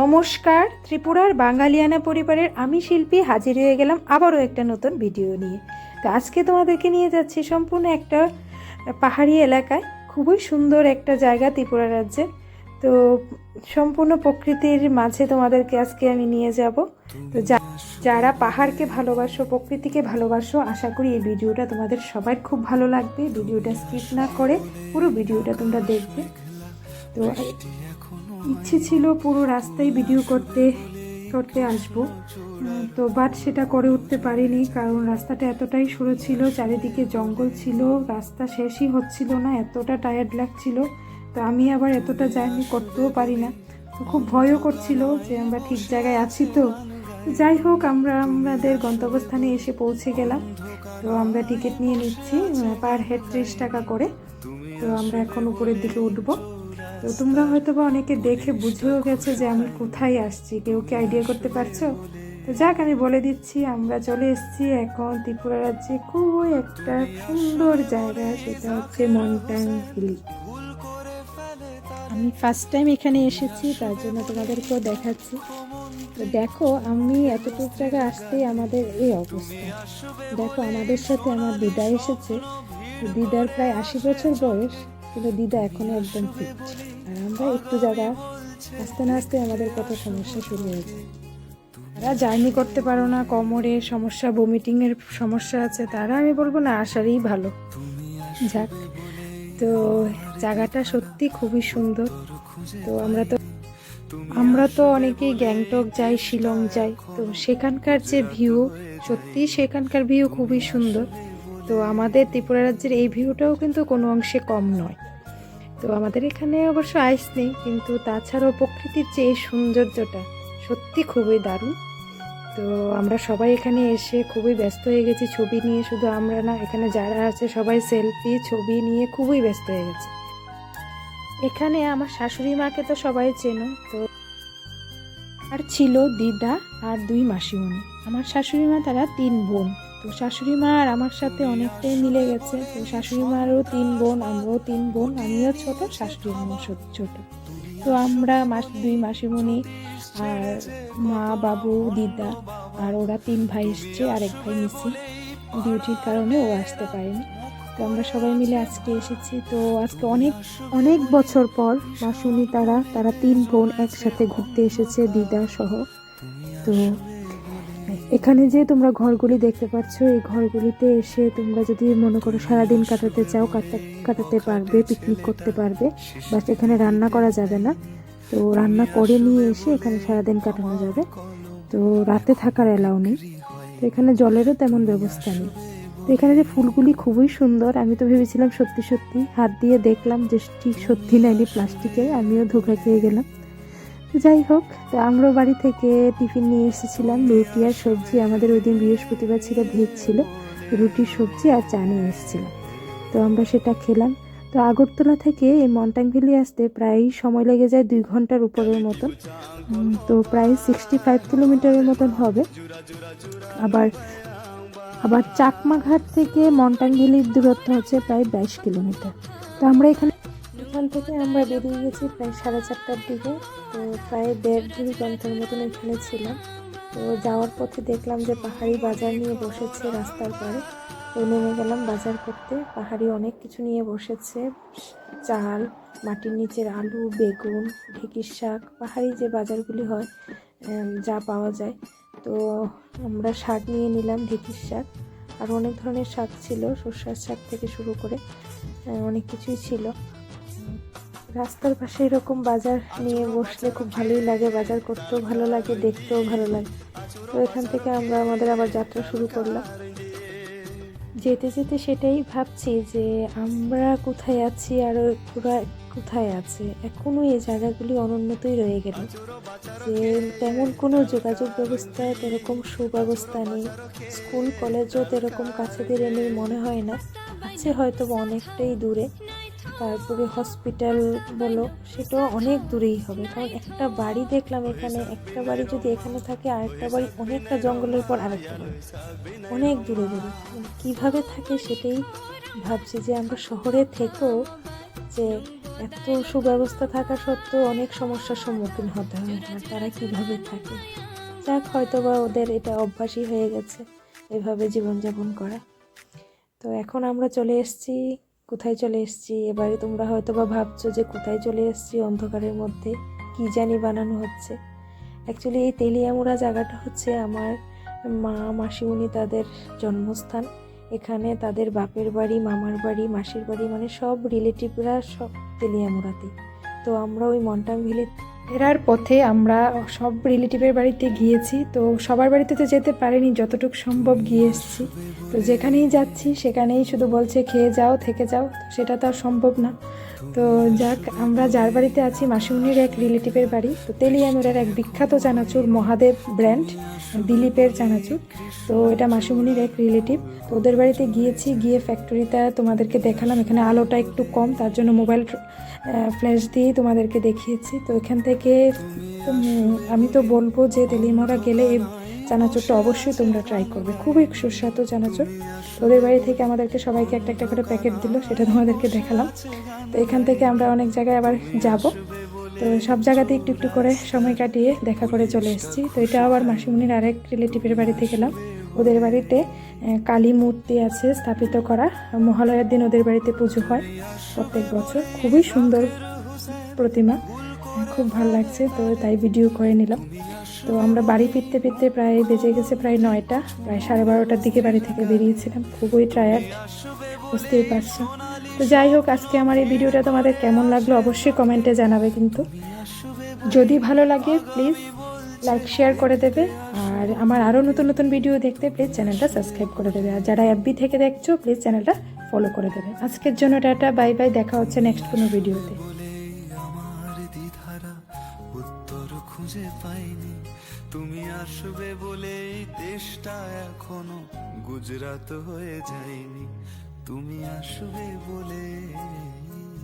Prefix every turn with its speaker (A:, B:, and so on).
A: নমস্কার, ত্রিপুরার বাঙালিয়ানা পরিবারের আমি শিল্পী হাজির হয়ে গেলাম আবারও একটা নতুন ভিডিও নিয়ে। তো আজকে তোমাদেরকে নিয়ে যাচ্ছি সম্পূর্ণ একটা পাহাড়ি এলাকায়, খুবই সুন্দর একটা জায়গা ত্রিপুরা রাজ্যে। তো সম্পূর্ণ প্রকৃতির মাঝে তোমাদেরকে আজকে আমি নিয়ে যাব। তো যারা পাহাড়কে ভালোবাসো, প্রকৃতিকে ভালোবাসো, আশা করি এই ভিডিওটা তোমাদের সবার খুব ভালো লাগবে। ভিডিওটা স্কিপ না করে পুরো ভিডিওটা তোমরা দেখবে। তো ইচ্ছে ছিল পুরো রাস্তায় ভিডিও করতে আসবো, তো বাট সেটা করে উঠতে পারিনি, কারণ রাস্তাটা এতটাই সরু ছিল, চারিদিকে জঙ্গল ছিল, রাস্তা শেষই হচ্ছিল না, এতটা টায়ার্ড লাগছিল। তো আমি আবার এতটা জার্নি করতেও পারি না, তো খুব ভয়ও করছিল যে আমরা ঠিক জায়গায় আছি। তো যাই হোক, আমরা আমাদের গন্তব্যস্থানে এসে পৌঁছে গেলাম। তো আমরা টিকিট নিয়ে নিচ্ছি পার হেড 30 টাকা করে। তো আমরা এখন উপরের দিকে উঠবো। তো তোমরা হয়তো বা অনেকে দেখে বুঝেও গেছো যে আমি কোথায় আসছি, কেউ কি আইডিয়া করতে পারছো? তো যাক, আমি বলে দিচ্ছি, আমরা চলে এসেছি এখন ত্রিপুরা রাজ্যে খুবই একটা সুন্দর জায়গা, সেটা হচ্ছে মন্টাং ভ্যালি। আমি ফার্স্ট টাইম এখানে এসেছি, তার জন্য তোমাদেরকেও দেখাচ্ছি। তো দেখো, আমি এতটুকু জায়গায় আসতেই আমাদের এই অবস্থা। দেখো, আমাদের সাথে আমার দিদা এসেছে। দিদার প্রায় 80 বছর বয়স, কিন্তু দিদা এখনো একদম ফিট। আর আমরা একটু জায়গা আসতে না আসতে আমাদের কত সমস্যা শুরু হয়েছে। তারা জার্নি করতে পারো না, কোমরের সমস্যা, ভমিটিংয়ের সমস্যা আছে, তারা আমি বলবো না আসারই ভালো। যাক, তো জায়গাটা সত্যি খুবই সুন্দর। তো আমরা তো অনেকেই গ্যাংটক যাই, শিলং যাই, তো সেখানকার যে ভিউ, সত্যি সেখানকার ভিউ খুবই সুন্দর। তো আমাদের ত্রিপুরা রাজ্যের এই ভিউটাও কিন্তু কোনো অংশে কম নয়। তো আমাদের এখানে অবশ্য আইস নেই, কিন্তু তাছাড়াও প্রকৃতির যে এই সৌন্দর্যটা সত্যি খুবই দারুণ। তো আমরা সবাই এখানে এসে খুবই ব্যস্ত হয়ে গেছি ছবি নিয়ে। শুধু আমরা না, এখানে যারা আছে সবাই সেলফি ছবি নিয়ে খুবই ব্যস্ত হয়ে গেছে। এখানে আমার শাশুড়ি মাকে তো সবাই চেনো। তো আর ছিল দিদা আর 2 মাসিমণি। আমার শাশুড়ি মা, তারা 3 বোন। তো শাশুড়ি মা আর আমার সাথে অনেকটাই মিলে গেছে। তো শাশুড়ি মারও 3 বোন, আমরাও 3 বোন, আমিও ছোট, শাশুড়ি মাও ছোট। তো আমরা 2 মাসিমণি আর মা, বাবু, দিদা আর ওরা 3 ভাই এসছে, আর 1 ভাই মিসিং, ডিউটির কারণে ও আসতে পারেনি। তো আমরা সবাই মিলে আজকে এসেছি। তো আজকে অনেক অনেক বছর পর মাসুনি তারা 3 বোন একসাথে ঘুরতে এসেছে, দিদা সহ। তো এখানে যে তোমরা ঘরগুলি দেখতে পাচ্ছ, এই ঘরগুলিতে এসে তোমরা যদি মনে করো সারাদিন কাটাতে চাও, কাটাতে পারবে, পিকনিক করতে পারবে। বাট এখানে রান্না করা যাবে না, তো রান্না করে নিয়ে এসে এখানে সারাদিন কাটানো যাবে। তো রাতে থাকার অ্যালাউ নেই। তো এখানে জলেরও তেমন ব্যবস্থা নেই। তো এখানে যে ফুলগুলি খুবই সুন্দর, আমি তো ভেবেছিলাম সত্যি সত্যি, হাত দিয়ে দেখলাম যে ঠিক সত্যি নাইনি প্লাস্টিকের, আমিও ধোঁকা খেয়ে গেলাম। তো যাই হোক, তো আমরা বাড়ি থেকে টিফিন নিয়ে এসেছিলাম, রুটি আর সবজি। আমাদের ওই দিন বৃহস্পতিবার ছিল, ভেজ ছিল, রুটি, সবজি আর চা নিয়ে এসেছিলাম। তো আমরা সেটা খেলাম। তো আগরতলা থেকে এই মন্টাং ভ্যালি আসতে প্রায় সময় লেগে যায় 2 ঘন্টার উপরের মতন। তো প্রায় 65 কিলোমিটারের মতন হবে। আবার চাকমাঘাট থেকে মন্টাং ভ্যালির দূরত্ব হচ্ছে প্রায় 22 কিলোমিটার। তো আমরা এখান থেকে আমরা বেরিয়ে গেছি প্রায় 4:30টার দিকে। তো প্রায় 1.5-2 ঘন্টার মতন এখানে ছিলাম। তো যাওয়ার পথে দেখলাম যে পাহাড়ি বাজার নিয়ে বসেছে রাস্তার পাড়ে। তো নেমে গেলাম বাজার করতে। পাহাড়ি অনেক কিছু নিয়ে বসেছে, চাল, মাটির নিচের আলু, বেগুন, ঢেঁকির শাক, পাহাড়ি যে বাজারগুলি হয় যা পাওয়া যায়। তো আমরা শাক নিয়ে নিলাম, ঢেঁকির শাক, আর অনেক ধরনের শাক ছিল, সর্ষার শাক থেকে শুরু করে অনেক কিছুই ছিল। রাস্তার পাশে এরকম বাজার নিয়ে বসলে খুব ভালোই লাগে, বাজার করতেও ভালো লাগে, দেখতেও ভালো লাগে। তো এখান থেকে আমরা আমাদের আবার যাত্রা শুরু করলাম। যেতে যেতে সেটাই ভাবছি যে আমরা কোথায় আছি আর ওরা কোথায় আছে। এখনও এই জায়গাগুলি অনুন্নতই রয়ে গেল, যে তেমন কোনো যোগাযোগ ব্যবস্থা, এরকম সুব্যবস্থা নেই। স্কুল কলেজও এরকম কাছে দিয়ে নেই মনে হয় না, আছে হয়তো অনেকটাই দূরে। তারপরে হসপিটাল বলো, সেটাও অনেক দূরেই হবে, কারণ একটা বাড়ি দেখলাম এখানে, একটা বাড়ি যদি এখানে থাকে, আরেকটা বাড়ি অনেকটা জঙ্গলের পর আরেকটা বাড়ি, অনেক দূরে দূরে। কীভাবে থাকে সেটাই ভাবছি, যে আমরা শহরে থেকেও যে এত সুব্যবস্থা থাকা সত্ত্বেও অনেক সমস্যার সম্মুখীন হতে হয়। আর তারা কিভাবে থাকে, যাক হয়তো বা ওদের এটা অভ্যাসই হয়ে গেছে এভাবে জীবনযাপন করা। তো এখন আমরা চলে এসেছি, কোথায় চলে এসেছি এবারে তোমরা হয়তো বা ভাবছো যে কোথায় চলে এসেছি, অন্ধকারের মধ্যে কি জানি বানানো হচ্ছে। অ্যাকচুয়ালি এই তেলিয়ামুড়া জায়গাটা হচ্ছে আমার মা মাসিমণি তাদের জন্মস্থান। এখানে তাদের বাপের বাড়ি, মামার বাড়ি, মাসির বাড়ি, মানে সব রিলেটিভরা সব তেলিয়ামুড়াতে। তো আমরা ওই মন্টাং ভ্যালি ফেরার পথে আমরা সব রিলেটিভের বাড়িতে গিয়েছি। তো সবার বাড়িতে তো যেতে পারিনি, যতটুকু সম্ভব গিয়ে এসেছি। তো যেখানেই যাচ্ছি সেখানেই শুধু বলছে খেয়ে যাও, থেকে যাও, তো সেটা তো আর সম্ভব না। তো যাক, আমরা যার বাড়িতে আছি মাসিমণির এক রিলেটিভের বাড়ি। তো তেলিয়ামুড়ার এক বিখ্যাত চানাচুর মহাদেব ব্র্যান্ড, দিলীপের চানাচুর। তো এটা মাসিমণির এক রিলেটিভ। তো ওদের বাড়িতে গিয়েছি, গিয়ে ফ্যাক্টরিটা তোমাদেরকে দেখালাম। এখানে আলোটা একটু কম, তার জন্য মোবাইল ফ্ল্যাশ দিয়েই তোমাদেরকে দেখিয়েছি। তো এখান থেকে আমি তো বলবো যে তেলিয়ামুড়া গেলে এই চানাচুরটা অবশ্যই তোমরা ট্রাই করবে, খুবই সুস্বাদু চানাচুর। ওদের বাড়ি থেকে আমাদেরকে সবাইকে একটা একটা করে প্যাকেট দিল, সেটা তোমাদেরকে দেখালাম। তো এখান থেকে আমরা অনেক জায়গায় আবার যাব। তো সব জায়গাতে একটু একটু করে সময় কাটিয়ে দেখা করে চলে এসেছি। তো এটা আবার মাসিমণির আরেক রিলেটিভের বাড়িতে গেলাম। ওদের বাড়িতে কালী মূর্তি আছে স্থাপিত করা। মহালয়ার দিন ওদের বাড়িতে পুজো হয় প্রত্যেক বছর, খুবই সুন্দর প্রতিমা, খুব ভালো লাগছে। তো তাই ভিডিও করে নিলাম। তো আমরা বাড়ি ফিরতে ফিরতে প্রায় বেজে গেছে প্রায় 9টা, প্রায় 12:30টার দিকে বাড়ি থেকে বেরিয়েছিলাম। খুবই টায়ার্ড, বুঝতেই পারছো। তো যাই হোক, আজকে আমার এই ভিডিওটা তোমাদের কেমন লাগলো অবশ্যই কমেন্টে জানাবে। কিন্তু যদি ভালো লাগে প্লিজ লাইক শেয়ার করে দেবে। আর আমার আরও নতুন নতুন ভিডিও দেখতে প্লিজ চ্যানেলটা সাবস্ক্রাইব করে দেবে। আর যারা এফবি থেকে দেখছো প্লিজ চ্যানেলটা ফলো করে দেবে। আজকের জন্য টাটা, বাই বাই, দেখা হচ্ছে নেক্সট কোনো ভিডিওতে।
B: উত্তর খুঁজে পাইনি, তুমি আসবে বলে দেশটা এখনো গুজরাট হয়ে যায়নি, তুমি আসবে বলে।